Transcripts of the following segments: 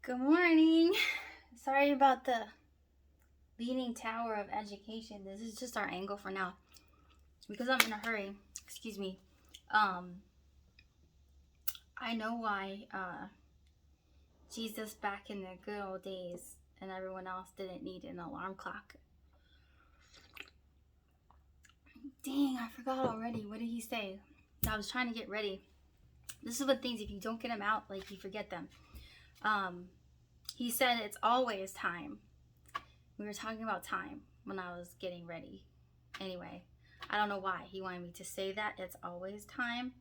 Good morning. Sorry about the Leaning Tower of Education. This is just our angle for now because I'm in a hurry. Excuse me. I know why Jesus back in the good old days and everyone else didn't need an alarm clock. Dang, I forgot already. What did he say? I was trying to get ready. This is what things, if you don't get them out, like you forget them. He said it's always time. We were talking about time when I was getting ready. Anyway, I don't know why he wanted me to say that. It's always time.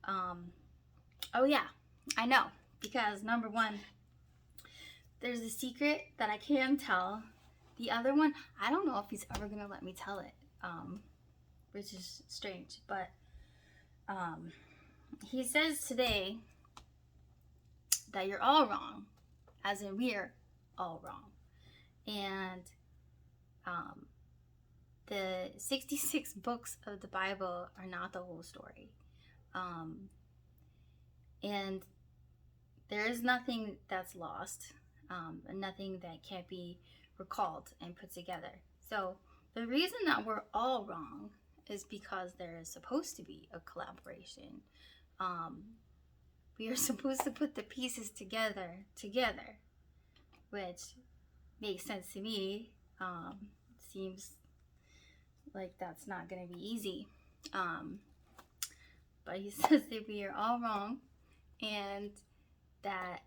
Oh yeah, I know. Because number one, there's a secret that I can tell. The other one, I don't know if he's ever going to let me tell it, which is strange. But he says today that you're all wrong, as in we're all wrong. And the 66 books of the Bible are not the whole story. And there is nothing that's lost, and nothing that can't be recalled and put together. So the reason that we're all wrong is because there is supposed to be a collaboration. We are supposed to put the pieces together, which makes sense to me. Seems like that's not going to be easy. But he says that we are all wrong and that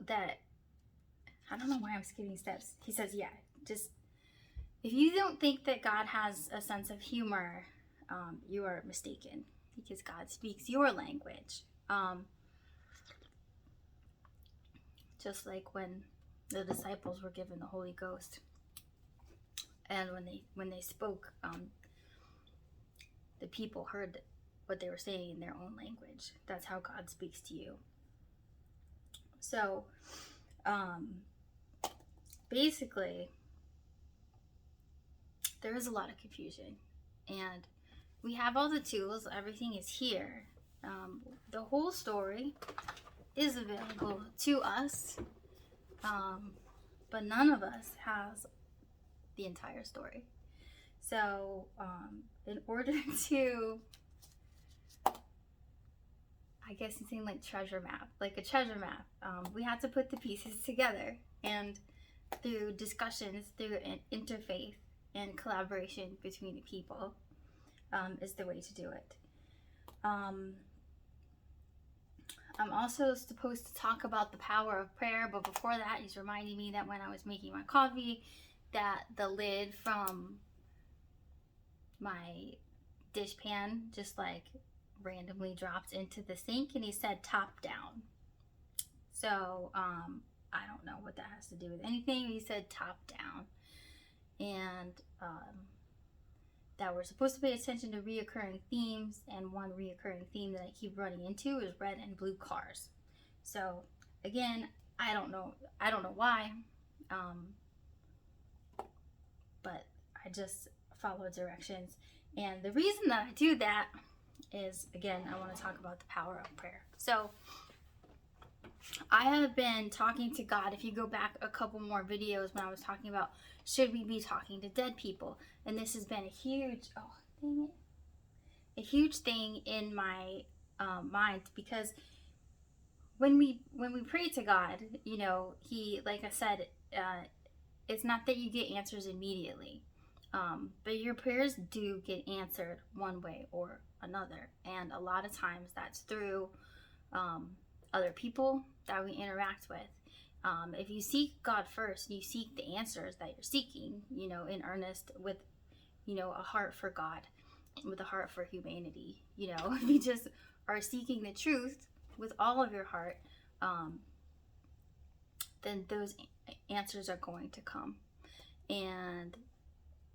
that I don't know why I'm skipping steps. He says, yeah, just if you don't think that God has a sense of humor, you are mistaken, because God speaks your language. Just like when the disciples were given the Holy Ghost, and when they spoke, the people heard what they were saying in their own language. That's how God speaks to you. So, basically, there is a lot of confusion, and we have all the tools. Everything is here. The whole story is available to us, but none of us has the entire story. So, in order to, I guess it's saying like a treasure map, we have to put the pieces together, and through discussions, through an interfaith and collaboration between the people, is the way to do it. I'm also supposed to talk about the power of prayer, but before that, he's reminding me that when I was making my coffee, that the lid from my dishpan just like randomly dropped into the sink, and he said top down. So I don't know what that has to do with anything. He said top down, and that we're supposed to pay attention to reoccurring themes, and one reoccurring theme that I keep running into is red and blue cars. So again, I don't know why, but I just follow directions. And the reason that I do that is, again, I want to talk about the power of prayer. So I have been talking to God. If you go back a couple more videos when I was talking about should we be talking to dead people, and this has been a huge thing in my mind, because when we pray to God, he, like I said, it's not that you get answers immediately, but your prayers do get answered one way or another, and a lot of times that's through other people that we interact with. If you seek God first, you seek the answers that you're seeking, in earnest, with, a heart for God, with a heart for humanity. If you just are seeking the truth with all of your heart, then those answers are going to come. And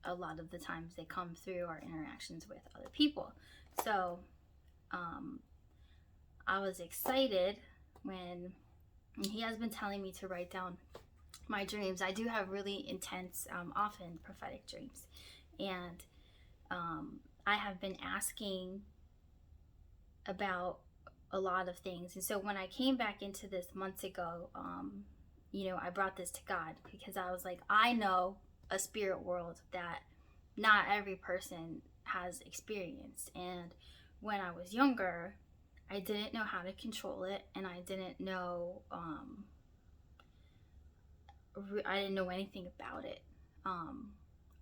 a lot of the times they come through our interactions with other people. So I was excited when he has been telling me to write down my dreams. I do have really intense, often prophetic dreams. And I have been asking about a lot of things. And so when I came back into this months ago, I brought this to God because I was like, I know a spirit world that not every person has experienced. And when I was younger, I didn't know how to control it, and I didn't know anything about it.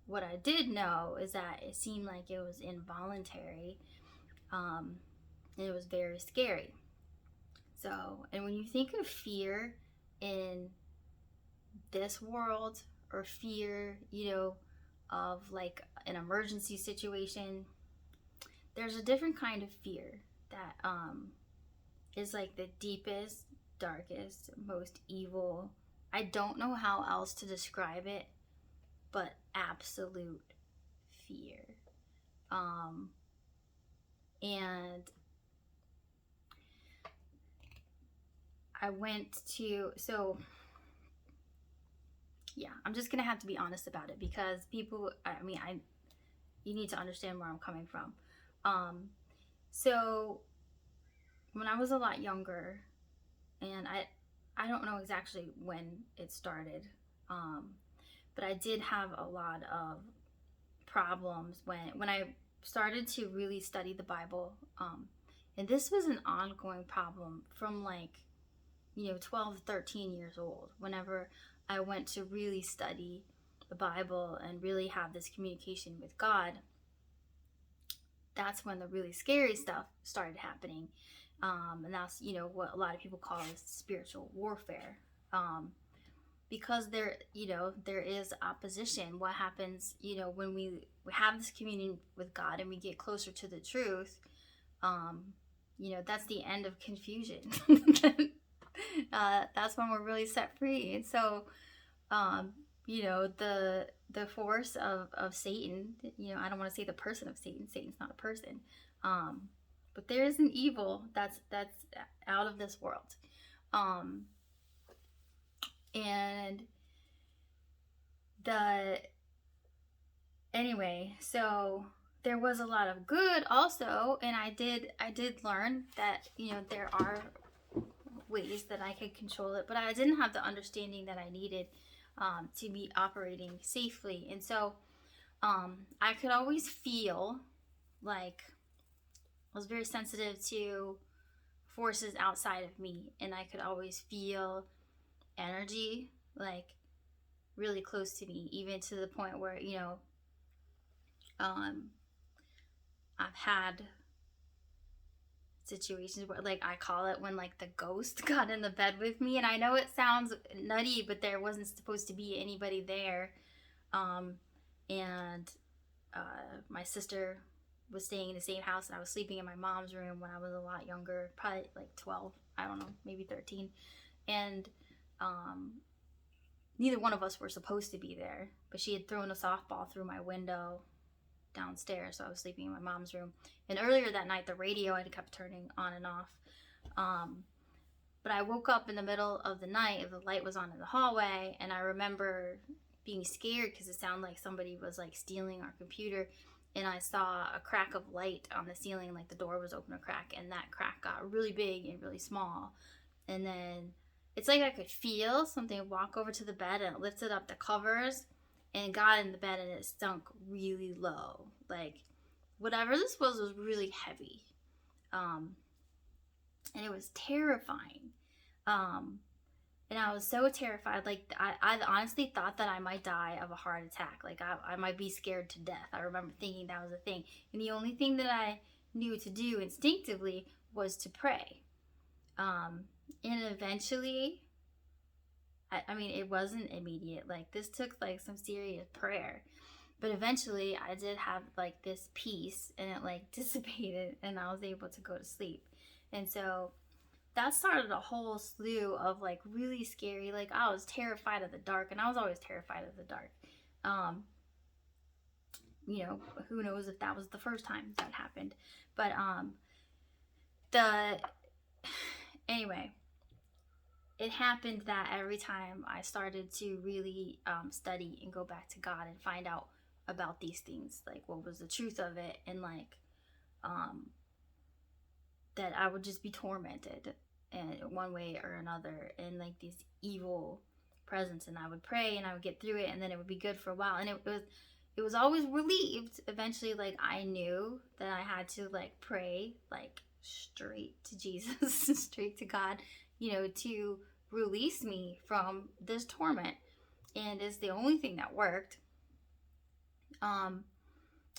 What I did know is that it seemed like it was involuntary, and it was very scary. So, and when you think of fear in this world, or fear, of like an emergency situation, there's a different kind of fear that is like the deepest, darkest, most evil. I don't know how else to describe it, but absolute fear. And I went to, so yeah, I'm just gonna have to be honest about it, because people, you need to understand where I'm coming from. So when I was a lot younger, and I don't know exactly when it started, but I did have a lot of problems when I started to really study the Bible, and this was an ongoing problem from like 12, 13 years old. Whenever I went to really study the Bible and really have this communication with God, that's when the really scary stuff started happening. And that's, what a lot of people call spiritual warfare. Because there is opposition. What happens, when we have this communion with God and we get closer to the truth, that's the end of confusion. That's when we're really set free. And so, the force of Satan, I don't want to say the person of Satan. Satan's not a person. But there is an evil that's out of this world. And anyway, so there was a lot of good also, and I did learn that there are ways that I could control it, but I didn't have the understanding that I needed to be operating safely. And so I could always feel like I was very sensitive to forces outside of me, and I could always feel energy like really close to me, even to the point where I've had situations where, like, I call it when like the ghost got in the bed with me, and I know it sounds nutty, but there wasn't supposed to be anybody there. And my sister was staying in the same house, and I was sleeping in my mom's room when I was a lot younger, probably like 12, I don't know, maybe 13. And neither one of us were supposed to be there, but she had thrown a softball through my window downstairs, so I was sleeping in my mom's room. And earlier that night, the radio had kept turning on and off. But I woke up in the middle of the night, the light was on in the hallway, and I remember being scared because it sounded like somebody was like stealing our computer. And I saw a crack of light on the ceiling, like the door was open a crack, and that crack got really big and really small. And then it's like I could feel something walk over to the bed, and it lifted up the covers and got in the bed, and it stunk really low. Like, whatever this was really heavy. And it was terrifying. And I was so terrified. Like, I honestly thought that I might die of a heart attack. Like, I might be scared to death. I remember thinking that was a thing. And the only thing that I knew to do instinctively was to pray. And eventually, it wasn't immediate. Like, this took like some serious prayer. But eventually, I did have like this peace, and it like dissipated, and I was able to go to sleep. And so that started a whole slew of like really scary, like, I was terrified of the dark, and I was always terrified of the dark. Who knows if that was the first time that happened. But anyway, it happened that every time I started to really study and go back to God and find out about these things, like what was the truth of it, and like that I would just be tormented in one way or another, and like these evil presence, and I would pray and I would get through it, and then it would be good for a while, and it was always relieved eventually. Like I knew that I had to like pray like straight to Jesus straight to God, you know, to release me from this torment, and it's the only thing that worked.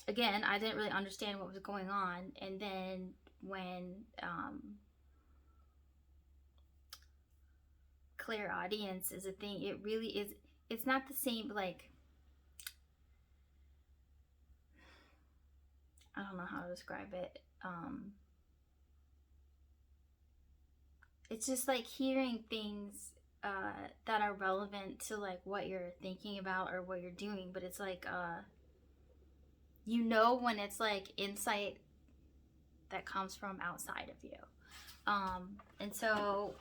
Again, I didn't really understand what was going on, and then when clairaudience is a thing, it really is. It's not the same. Like, I don't know how to describe it. It's just like hearing things that are relevant to like what you're thinking about or what you're doing, but it's like you know when it's like insight that comes from outside of you. And so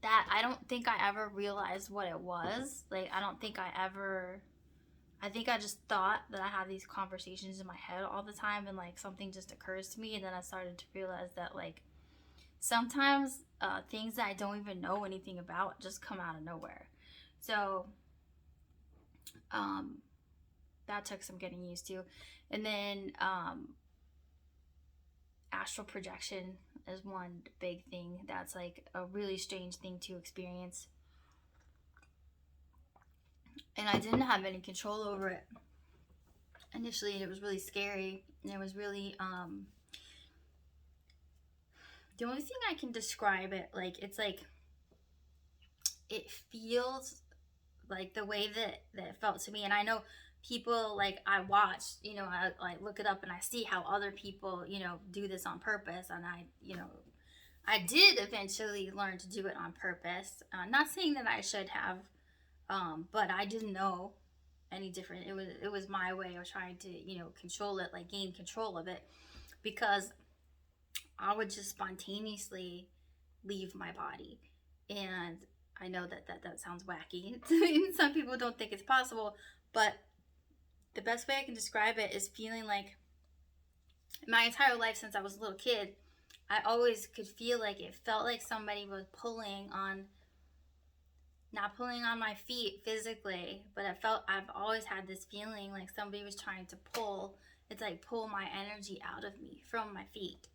that, I don't think I ever realized what it was. Like, I think I just thought that I had these conversations in my head all the time, and like something just occurs to me, and then I started to realize that like sometimes things that I don't even know anything about just come out of nowhere. So that took some getting used to. And then astral projection is one big thing that's like a really strange thing to experience, and I didn't have any control over it initially, and it was really scary, and it was really the only thing I can describe it like, it's like it feels like the way that it felt to me. And I know people, like I watch, you know, I like look it up and I see how other people, you know, do this on purpose, and I, you know, I did eventually learn to do it on purpose. Not saying that I should have, but I didn't know any different. It was my way of trying to, you know, control it, like gain control of it, because I would just spontaneously leave my body. And I know that sounds wacky. Some people don't think it's possible, but the best way I can describe it is feeling like my entire life since I was a little kid, I always could feel like it felt like somebody was pulling on, not pulling on my feet physically, but I've always had this feeling like somebody was trying to pull, it's like pull my energy out of me from my feet.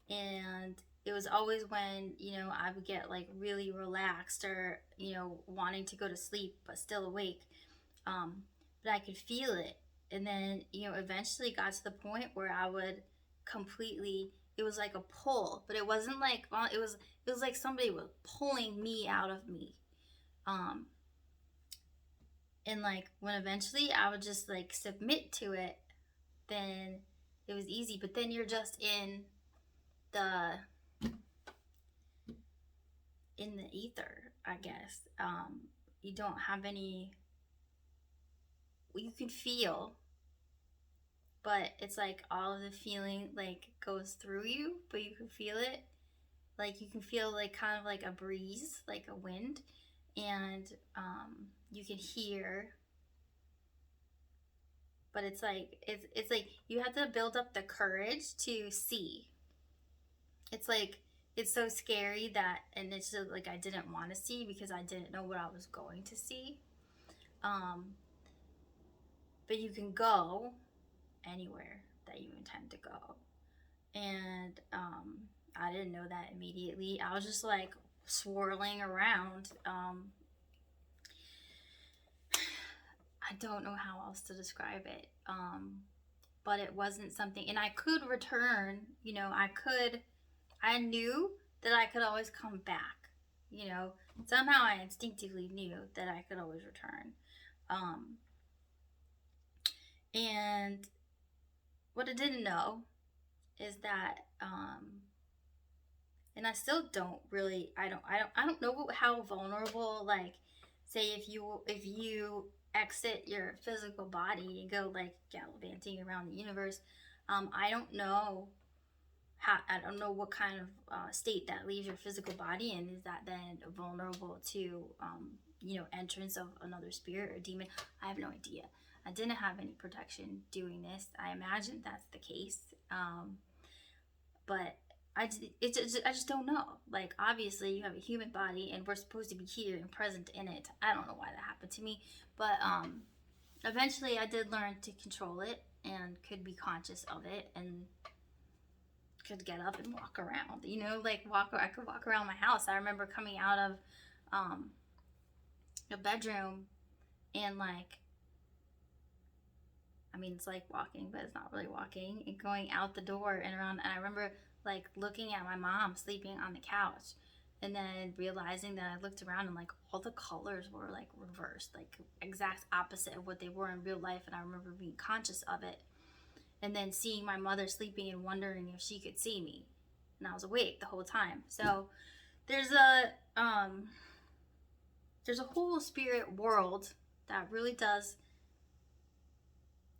And it was always when, you know, I would get like really relaxed, or, you know, wanting to go to sleep but still awake. But I could feel it. And then, you know, eventually got to the point where I would completely, it was like a pull, but it wasn't like, it was like somebody was pulling me out of me. And like when eventually I would just like submit to it, then it was easy. But then you're just in the ether, I guess. You don't have any, you can feel, but it's like all of the feeling like goes through you, but you can feel it. Like you can feel like kind of like a breeze, like a wind, and you can hear. But it's like you have to build up the courage to see. It's like it's so scary that, and it's just like I didn't want to see because I didn't know what I was going to see. But you can go anywhere that you intend to go, and I didn't know that immediately. I was just like swirling around. I don't know how else to describe it. But it wasn't something, and I could return, you know, I knew that I could always come back, you know, somehow I instinctively knew that I could always return. And what I didn't know is that, and I still don't really, I don't know how vulnerable, like, say if you exit your physical body and go like gallivanting around the universe, I don't know what kind of state that leaves your physical body in. Is that then vulnerable to you know, entrance of another spirit or demon? I have no idea. I didn't have any protection doing this. I imagine that's the case. But I just don't know. Like, obviously, you have a human body, and we're supposed to be here and present in it. I don't know why that happened to me, but eventually, I did learn to control it and could be conscious of it and could get up and walk around. You know, like I could walk around my house. I remember coming out of a bedroom and like, I mean, it's like walking, but it's not really walking, and going out the door and around. And I remember like looking at my mom sleeping on the couch and then realizing that I looked around and like all the colors were like reversed, like exact opposite of what they were in real life. And I remember being conscious of it and then seeing my mother sleeping and wondering if she could see me. And I was awake the whole time. So there's a whole spirit world that really does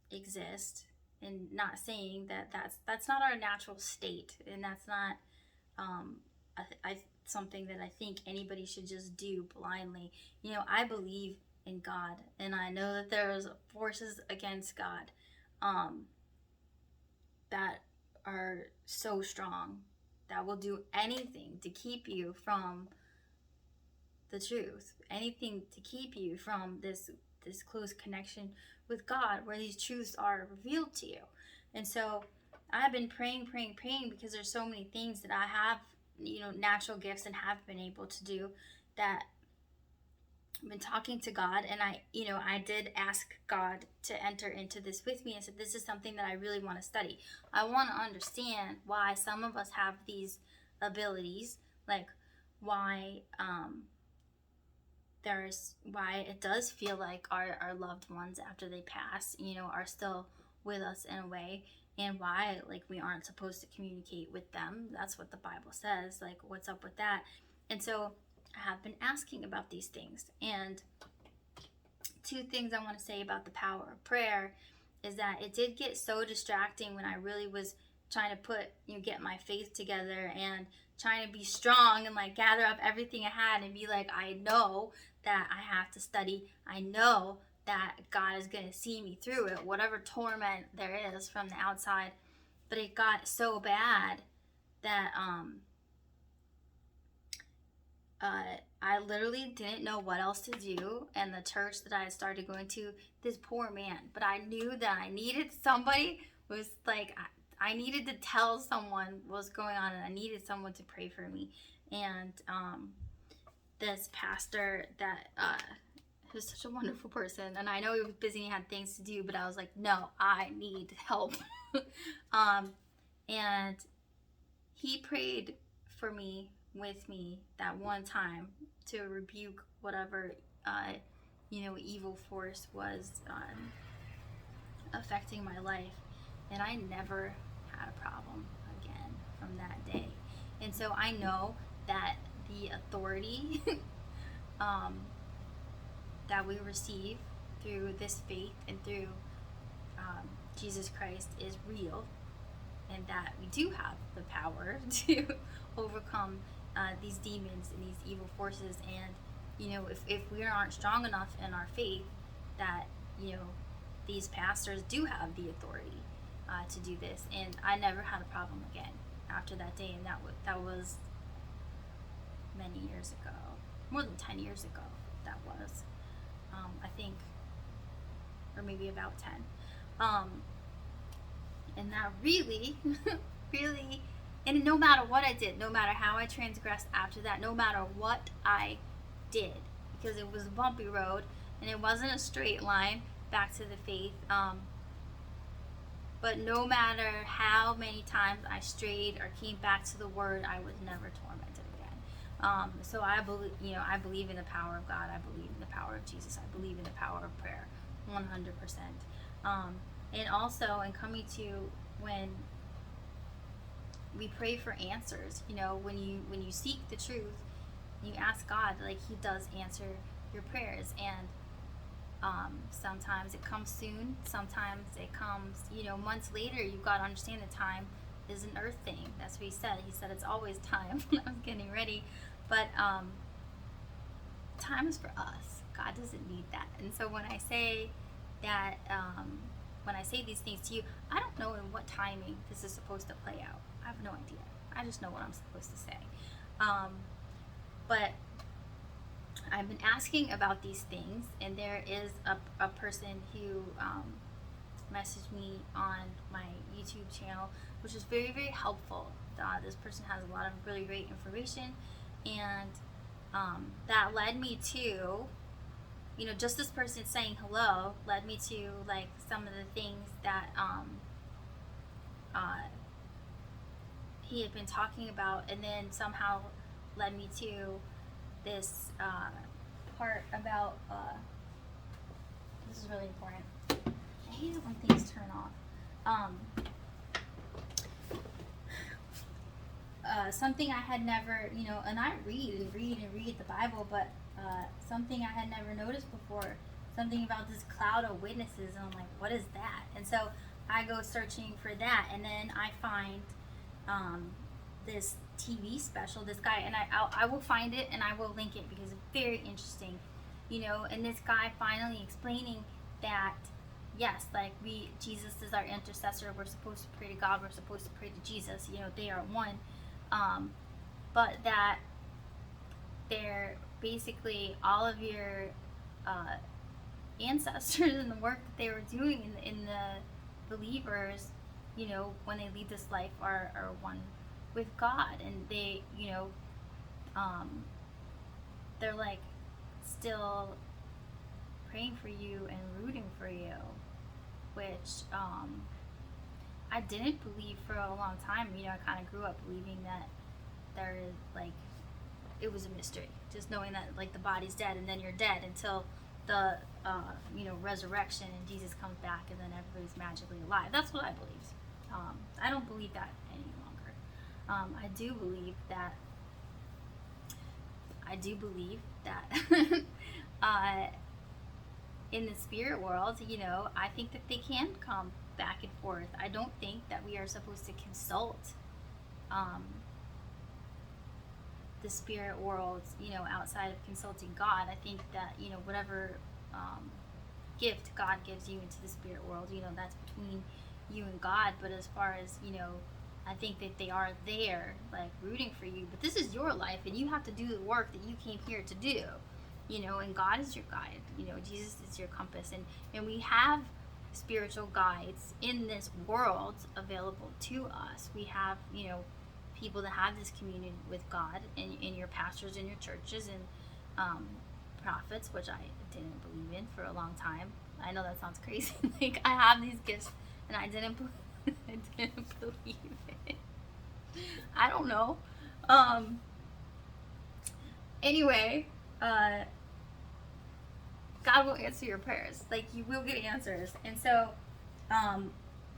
exist, and not saying that that's not our natural state, and that's not something that I think anybody should just do blindly. You know, I believe in God, and I know that there's forces against God that are so strong that will do anything to keep you from the truth, anything to keep you from this close connection with God, where these truths are revealed to you. And so I've been praying because there's so many things that I have, you know, natural gifts and have been able to do, that I've been talking to God. And I did ask God to enter into this with me and said, this is something that I really want to study. I want to understand why some of us have these abilities, like why why it does feel like our loved ones after they pass, you know, are still with us in a way, and why like we aren't supposed to communicate with them. That's what the Bible says. Like, what's up with that? And so I have been asking about these things. And two things I want to say about the power of prayer is that it did get so distracting when I really was trying to get my faith together and trying to be strong and like gather up everything I had and be like, I know that I have to study. I know that God is going to see me through it, whatever torment there is from the outside. But it got so bad that I literally didn't know what else to do. And the church that I had started going to, this poor man, but I knew that I needed somebody, was like, I needed to tell someone what was going on, and I needed someone to pray for me. And this pastor that he was such a wonderful person, and I know he was busy and he had things to do, but I was like, no, I need help. And he prayed for me, with me, that one time to rebuke whatever evil force was affecting my life. And I never had a problem again from that day. And so I know that the authority that we receive through this faith and through Jesus Christ is real, and that we do have the power to overcome these demons and these evil forces. And if we aren't strong enough in our faith, that these pastors do have the authority to do this. And I never had a problem again after that day, and that was many years ago, more than 10 years ago. That was I think, or maybe about 10. And that really really, and no matter what I did, no matter how I transgressed after that, no matter what I did, because it was a bumpy road and it wasn't a straight line back to the faith, but no matter how many times I strayed or came back to the word, I was never tormented again. So I believe in the power of God. I believe in the power of Jesus. I believe in the power of prayer 100%. And also, in coming to, when we pray for answers, when you seek the truth, you ask God, like, he does answer your prayers. And sometimes it comes soon, sometimes it comes months later. You've got to understand that time is an earth thing. That's what he said. He said it's always time. I was getting ready, but time is for us. God doesn't need that. And so when I say that when I say these things to you, I don't know in what timing this is supposed to play out. I have no idea. I just know what I'm supposed to say. But I've been asking about these things, and there is a person who messaged me on my YouTube channel, which was very, very helpful. This person has a lot of really great information, and that led me to, just this person saying hello led me to like some of the things that he had been talking about, and then somehow led me to this part about this is really important. I hate it when things turn off. Something I had never, and I read the Bible, but something I had never noticed before, something about this cloud of witnesses, and I'm like, what is that? And so I go searching for that, and then I find this TV special, this guy, and I will find it and I will link it because it's very interesting, and this guy finally explaining that yes, like Jesus is our intercessor, we're supposed to pray to God, we're supposed to pray to Jesus, they are one, but that they're basically all of your ancestors and the work that they were doing in the believers, when they leave this life are one with God, and they, they're like still praying for you and rooting for you, which I didn't believe for a long time. I kind of grew up believing that there is like, it was a mystery, just knowing that like the body's dead and then you're dead until the resurrection and Jesus comes back and then everybody's magically alive. That's what I believed. I don't believe that any longer. I do believe that in the spirit world, I think that they can come back and forth. I don't think that we are supposed to consult the spirit world, outside of consulting God. I think that, whatever gift God gives you into the spirit world, that's between you and God. But as far as, I think that they are there, like, rooting for you. But this is your life, and you have to do the work that you came here to do, and God is your guide. Jesus is your compass. And we have spiritual guides in this world available to us. We have, people that have this communion with God, in your pastors in your churches, and prophets, which I didn't believe in for a long time. I know that sounds crazy. Like, I have these gifts, and I didn't believe it. I don't know. Anyway, God will answer your prayers. Like, you will get answers. And so,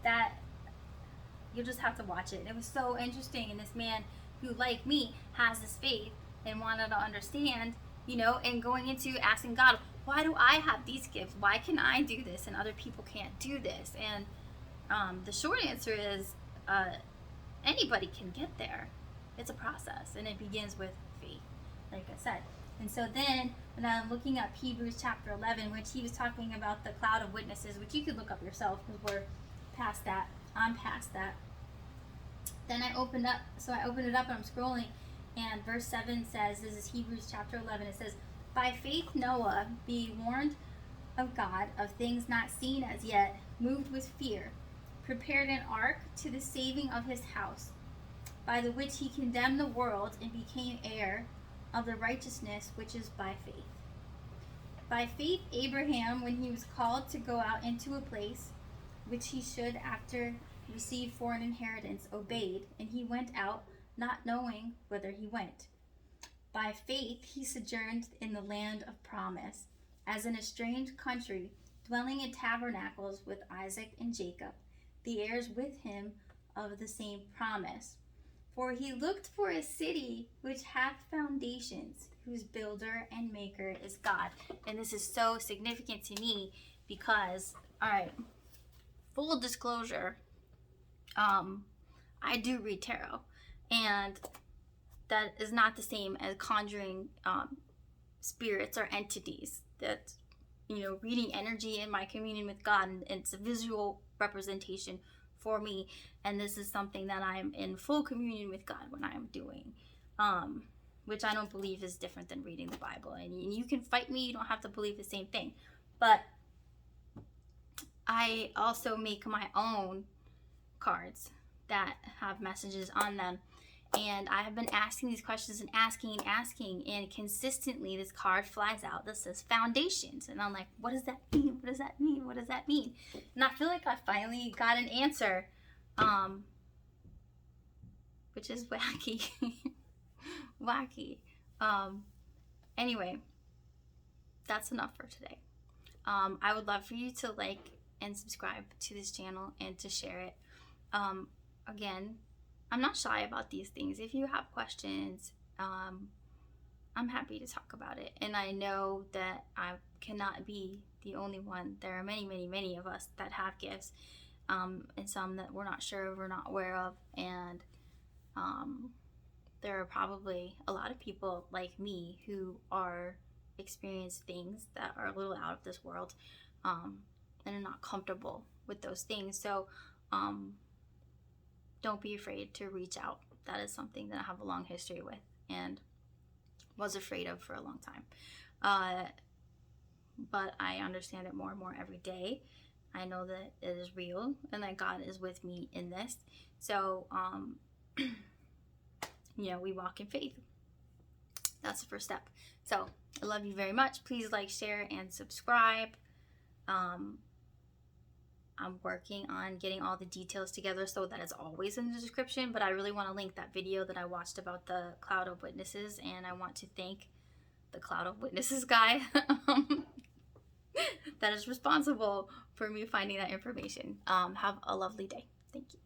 that, you'll just have to watch it. And it was so interesting. And this man who, like me, has this faith and wanted to understand, and going into asking God, why do I have these gifts? Why can I do this and other people can't do this? And the short answer is anybody can get there. It's a process, and it begins with faith, like I said. And so then, when I'm looking up Hebrews chapter 11, which he was talking about the cloud of witnesses, which you could look up yourself because we're past that. I'm past that. Then I opened it up and I'm scrolling, and verse 7 says, this is Hebrews chapter 11, it says, by faith Noah, being warned of God of things not seen as yet, moved with fear, prepared an ark to the saving of his house, by the which he condemned the world and became heir of the righteousness which is by faith. By faith Abraham, when he was called to go out into a place which he should after receive for an inheritance, obeyed, and he went out, not knowing whither he went. By faith he sojourned in the land of promise, as in a strange country, dwelling in tabernacles with Isaac and Jacob, the heirs with him of the same promise. For he looked for a city which hath foundations, whose builder and maker is God. And this is so significant to me because, all right, full disclosure, I do read tarot, and that is not the same as conjuring spirits or entities. That reading energy in my communion with God, and it's a visual representation for me. And this is something that I'm in full communion with God when I'm doing, which I don't believe is different than reading the Bible. And you can fight me, you don't have to believe the same thing. But I also make my own cards that have messages on them. And I have been asking these questions and asking, and consistently this card flies out that says foundations. And I'm like, what does that mean? What does that mean? What does that mean? And I feel like I finally got an answer, which is wacky. Wacky. Anyway, that's enough for today. I would love for you to like and subscribe to this channel and to share it. Again, I'm not shy about these things. If you have questions, I'm happy to talk about it. And I know that I cannot be the only one. There are many, many, many of us that have gifts, and some that we're not sure of, we're not aware of. And there are probably a lot of people like me who are experience things that are a little out of this world, and are not comfortable with those things. So don't be afraid to reach out. That is something that I have a long history with and was afraid of for a long time. But I understand it more and more every day. I know that it is real and that God is with me in this. So, we walk in faith. That's the first step. So I love you very much. Please like, share, and subscribe. I'm working on getting all the details together so that it's always in the description, but I really want to link that video that I watched about the cloud of witnesses, and I want to thank the cloud of witnesses guy that is responsible for me finding that information. Have a lovely day. Thank you.